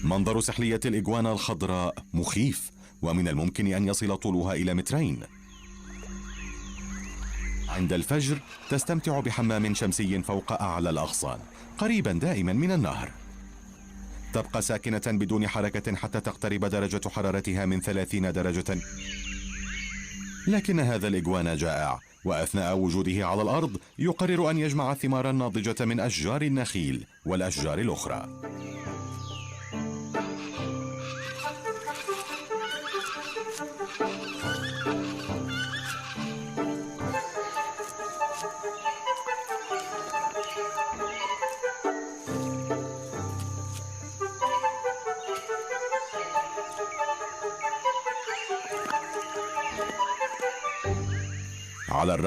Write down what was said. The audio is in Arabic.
منظر سحلية الإجوانا الخضراء مخيف، ومن الممكن أن يصل طولها إلى 2 متر. عند الفجر تستمتع بحمام شمسي فوق أعلى الأغصان، قريبا دائما من النهر. تبقى ساكنة بدون حركة حتى تقترب درجة حرارتها من 30 درجة. لكن هذا الإجوانا جائع، وأثناء وجوده على الأرض يقرر أن يجمع الثمار الناضجة من أشجار النخيل والأشجار الأخرى. على الرغم